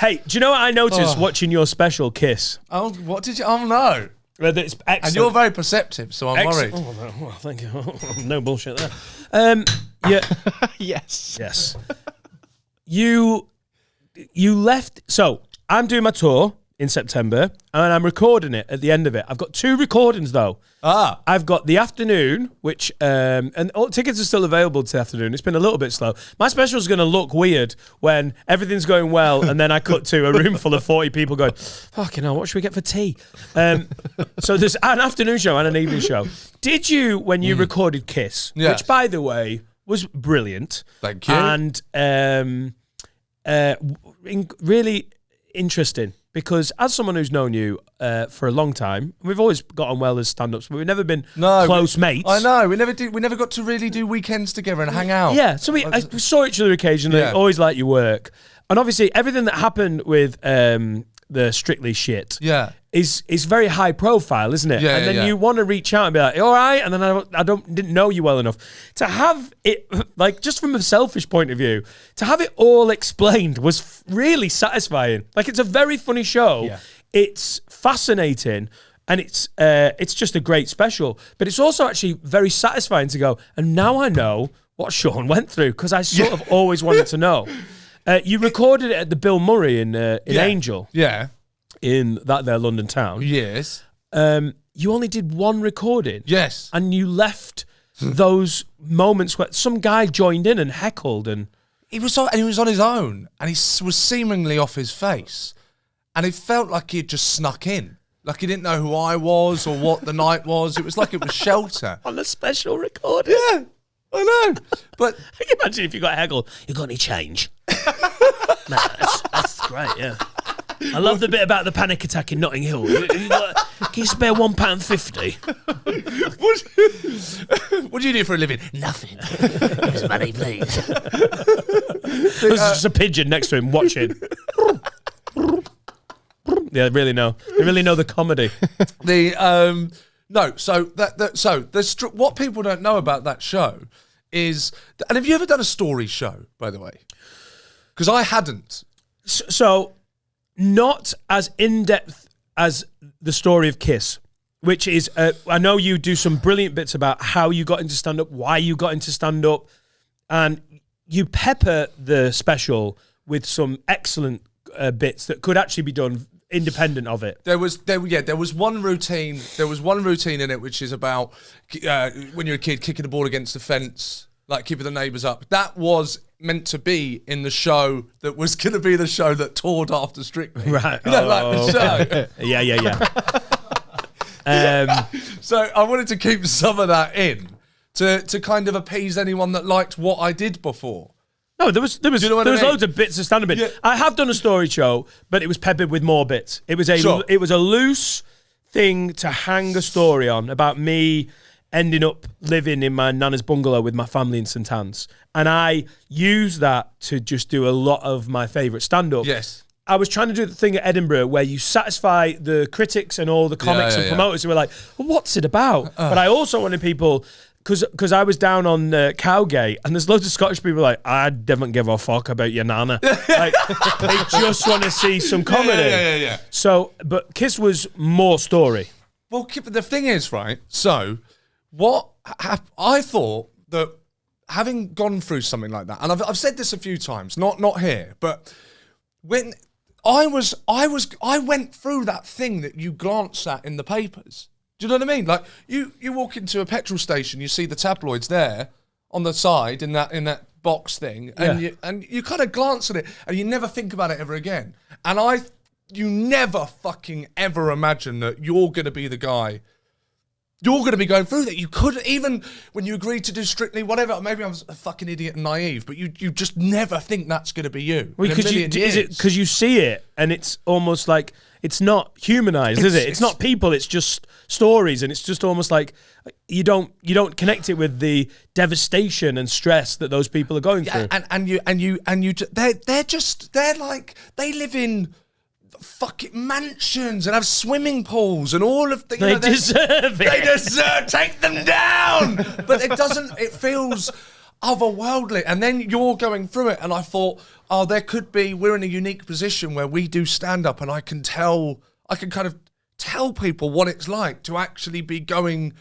Hey, do you know what I noticed watching your special, Kiss? Oh, what did you? Oh no. It's excellent. And you're very perceptive, so I'm worried. Oh, no, well, thank you. No bullshit there. Yeah. Yes. You left. So I'm doing my tour in September, and I'm recording it at the end of it. I've got 2 recordings though. I've got the afternoon, which and all tickets are still available to the afternoon. It's been a little bit slow. My special is going to look weird when everything's going well, and then I cut to a room full of 40 people going, "Fucking hell, what should we get for tea?" So there's an afternoon show and an evening show. Did you, when you recorded Kiss, which by the way was brilliant, thank you, and really interesting? Because as someone who's known you for a long time, we've always got on well as stand-ups, but we've never been close mates. I know, we never got to really do weekends together and hang out. Yeah, so we saw each other occasionally, always liked your work. And obviously everything that happened with the Strictly shit is very high profile, isn't it? Yeah, and then you want to reach out and be like, all right, and then I didn't know you well enough. To have it, like, just from a selfish point of view, to have it all explained was really satisfying. Like, it's a very funny show. Yeah. It's fascinating, and it's just a great special. But it's also actually very satisfying to go, and now I know what Seann went through, because I sort of always wanted to know. You recorded it at the Bill Murray in Angel. Yeah. In their London town. Yes. You only did 1 recording. Yes. And you left those moments where some guy joined in and heckled, and he was on his own, and he was seemingly off his face, and it felt like he had just snuck in. Like he didn't know who I was or what the night was. It was like it was shelter. On a special recording. Yeah. I know, but I can imagine if you got heckled, you got any change? No, that's great, yeah. I love the bit about the panic attack in Notting Hill. Can you spare £1.50? What do you do for a living? Nothing. Here's money, please. There's just a pigeon next to him watching. Yeah, they really know. They really know the comedy. What people don't know about that show is, and have you ever done a story show, by the way? Because I hadn't. So, not as in-depth as the story of Kiss, which is, I know you do some brilliant bits about how you got into stand-up, why you got into stand-up, and you pepper the special with some excellent bits that could actually be done independent of it. There was one routine. There was one routine in it which is about when you're a kid kicking the ball against the fence, like keeping the neighbours up. That was meant to be in the show that was going to be the show that toured after Strictly. Right. You know, like the show. Yeah. So I wanted to keep some of that in to kind of appease anyone that liked what I did before. No, there was loads of bits of stand-up. Yeah. I have done a story show, but it was peppered with more bits. It was a loose thing to hang a story on about me ending up living in my nana's bungalow with my family in St Anne's, and I used that to just do a lot of my favourite stand-up. Yes. I was trying to do the thing at Edinburgh where you satisfy the critics and all the comics and promoters who were like, well, what's it about? But I also wanted people, because I was down on Cowgate, and there's loads of Scottish people like, I don't give a fuck about your nana. Like, they just want to see some comedy. Yeah. So, but Kiss was more story. Well, the thing is, right, so what I thought that having gone through something like that, and I've said this a few times, not here, but when I went through that thing that you glance at in the papers. Do you know what I mean? Like you walk into a petrol station, you see the tabloids there on the side in that box thing, and you kind of glance at it and you never think about it ever again. And you never fucking ever imagine that you're going to be the guy. You're going to be going through that. You could, even when you agreed to do Strictly, whatever, maybe I was a fucking idiot and naive, but you just never think that's going to be you. Well, is it because you see it and it's almost like it's not humanized, is it? It's not people, it's just stories, and it's just almost like you don't connect it with the devastation and stress that those people are going through. They live in fucking mansions and have swimming pools and all of the. They deserve it. They deserve. Take them down. But it doesn't. It feels. otherworldly. And then you're going through it, and I thought, we're in a unique position where we do stand up, and I can kind of tell people what it's like to actually be going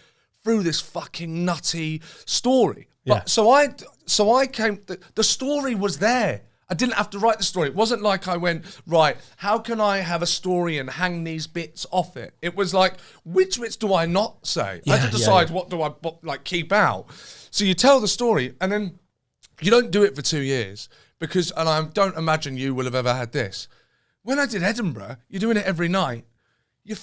through this fucking nutty story. Yeah. But so I came. The story was there. I didn't have to write the story. It wasn't like I went, right, how can I have a story and hang these bits off it? It was like, which bits do I not say? I had to decide what do I keep out. So you tell the story, and then you don't do it for 2 years and I don't imagine you will have ever had this. When I did Edinburgh, you're doing it every night. You're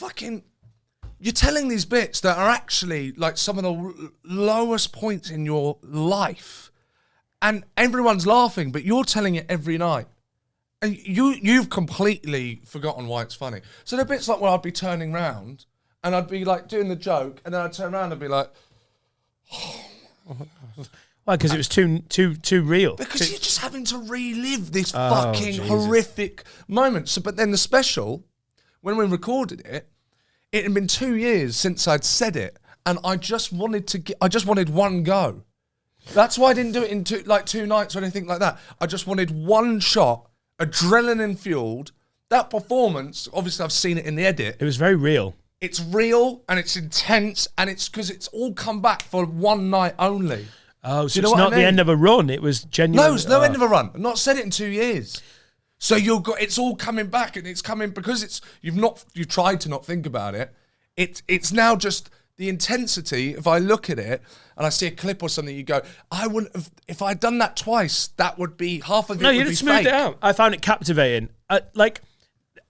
telling these bits that are actually like some of the lowest points in your life. And everyone's laughing, but you're telling it every night. And you've completely forgotten why it's funny. So there are bits like where I'd be turning round and I'd be like doing the joke, and then I'd turn around and be like, Why? Because it was too real. Because you're just having to relive this fucking horrific moment. So, but then the special, when we recorded it, it had been 2 years since I'd said it, and I just wanted one go. That's why I didn't do it in 2 nights or anything like that. I just wanted one shot, adrenaline fueled. That performance, obviously I've seen it in the edit. It was very real. It's real and it's intense, and it's because it's all come back for one night only. Oh, so it's not the end of a run. It was genuine. No, it's no end of a run. I've not said it in 2 years. So it's all coming back, and it's coming because you've tried to not think about it. It's now just the intensity. If I look at it and I see a clip or something, you go, I wouldn't have, if I'd done that twice, that would be half of it. No, you would be didn't smooth fake. it out. I found it captivating.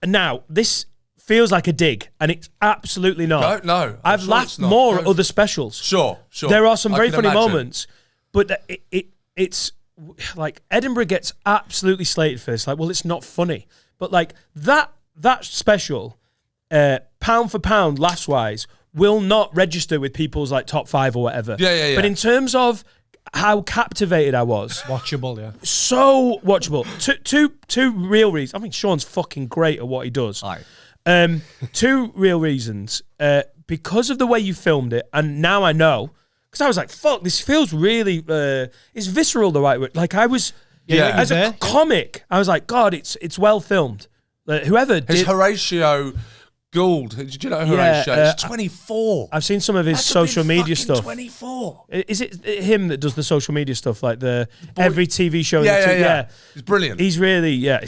Now this feels like a dig, and it's absolutely not. No, I've laughed more at other specials. Sure. There are some very funny imagine. moments, but it's like Edinburgh gets absolutely slated for this. Like, well, it's not funny, but like that special, pound for pound, laughs wise, will not register with people's like top 5 or whatever. Yeah. But in terms of how captivated I was, watchable, yeah, so watchable. Two real reasons. I mean, Sean's fucking great at what he does. Aye. 2 real reasons. Because of the way you filmed it, and now I know, because I was like, fuck, this feels really, is visceral the right word? Like I was, as a comic, I was like, God, it's well filmed. Whoever His did... Horatio Gould, did you know Horatio? He's 24. I've seen some of his social media stuff. 24. Is it him that does the social media stuff, like every TV show? Yeah. He's brilliant. He's really, and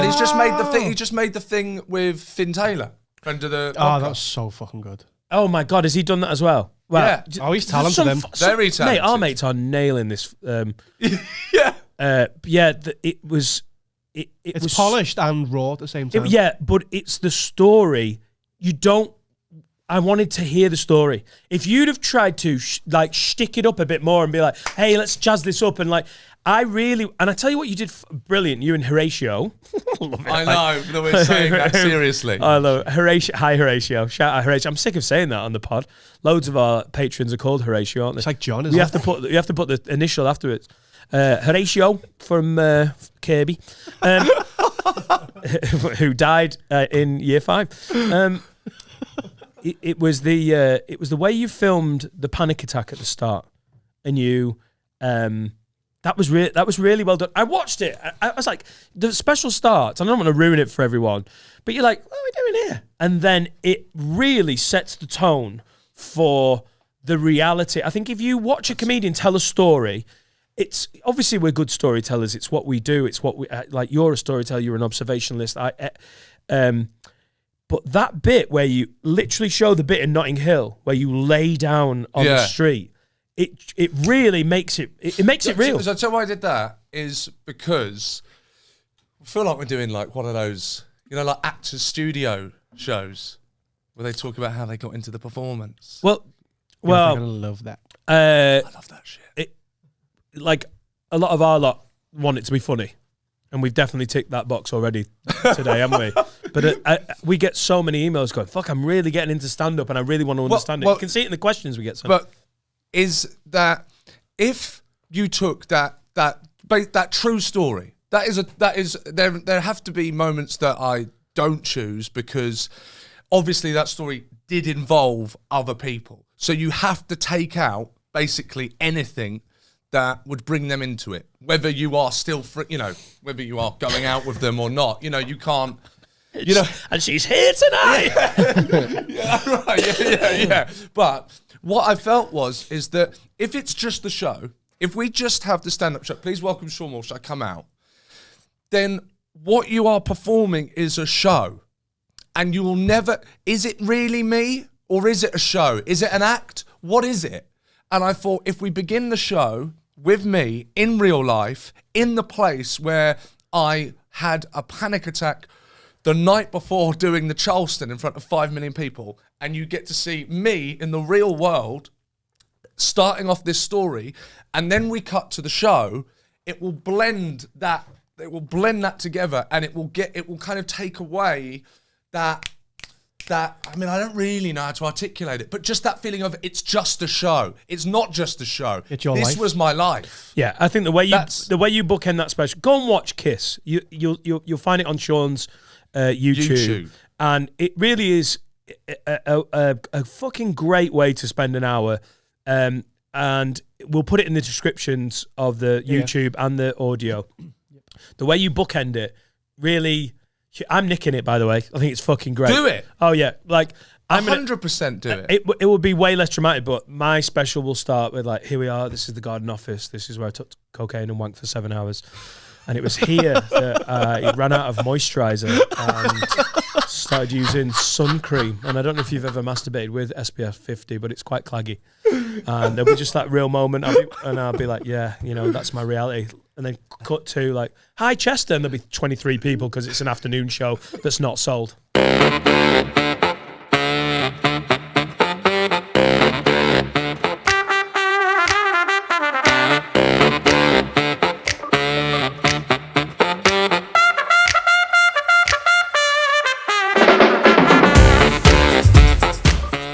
he's just made the thing. He just made the thing with Finn Taylor, friend of the. Oh, that's so fucking good. Oh my God, has he done that as well? Well, yeah. Oh, he's talented. Very talented. Mate, our mates are nailing this. It it's was polished and raw at the same time. But it's the story. I wanted to hear the story. If you'd have tried to shtick it up a bit more and be like, hey, let's jazz this up, and like, and I tell you what, you did brilliant. You and Horatio. I know, but we're saying that seriously. I love Horatio. Hi, Horatio. Shout out Horatio. I'm sick of saying that on the pod. Loads of our patrons are called Horatio, aren't they? It's like John, isn't it? You have to put the initial afterwards. Horatio from Kirby, who died in year 5. It was the way you filmed the panic attack at the start, and you that was really well done. I watched it. I was like, the special starts, and I don't want to ruin it for everyone, but you're like, what are we doing here? And then it really sets the tone for the reality. I think if you watch a comedian tell a story, it's obviously we're good storytellers. It's what we do. It's what we like. You're a storyteller. You're an observationalist. But that bit where you literally show the bit in Notting Hill where you lay down on the street, it really makes it makes it real. So I tell you why I did that is because I feel like we're doing like one of those, like actors' studio shows where they talk about how they got into the performance. Well, I'm gonna love that. I love that shit. Like a lot of our lot want it to be funny. And we've definitely ticked that box already today, haven't we? But we get so many emails going, fuck, I'm really getting into stand-up and I really want to understand it. You can see it in the questions we get sent. But is that if you took that true story, there have to be moments that I don't choose because obviously that story did involve other people. So you have to take out basically anything that would bring them into it. Whether you are still, whether you are going out with them or not, you can't. And she's here tonight. Yeah. But what I felt is that if it's just the show, if we just have the stand-up show, please welcome Seann Walsh, I come out, then what you are performing is a show. And you will never, is it really me or is it a show? Is it an act? What is it? And I thought if we begin the show with me in real life, in the place where I had a panic attack the night before doing the Charleston in front of 5 million people, and you get to see me in the real world starting off this story, and then we cut to the show, it will blend that together, and it will kind of take away that I mean, I don't really know how to articulate it, but just that feeling of it's just a show. It's not just a show. It's your this life. was my life. Yeah, I think the way you bookend that special. Go and watch Kiss. You'll find it on Sean's YouTube, and it really is a fucking great way to spend an hour. And we'll put it in the descriptions of the YouTube and the audio. The way you bookend it, really. I'm nicking it, by the way. I think it's fucking great. Do it. Oh yeah, like I'm 100% do it. It would be way less dramatic, but my special will start with like, here we are. This is the garden office. This is where I took cocaine and wanked for 7 hours, and it was here that it ran out of moisturiser and started using sun cream. And I don't know if you've ever masturbated with SPF 50, but it's quite claggy. And there'll be just that real moment, I'll be like, yeah, that's my reality. And then cut to like, hi Chester, and there'll be 23 people because it's an afternoon show that's not sold.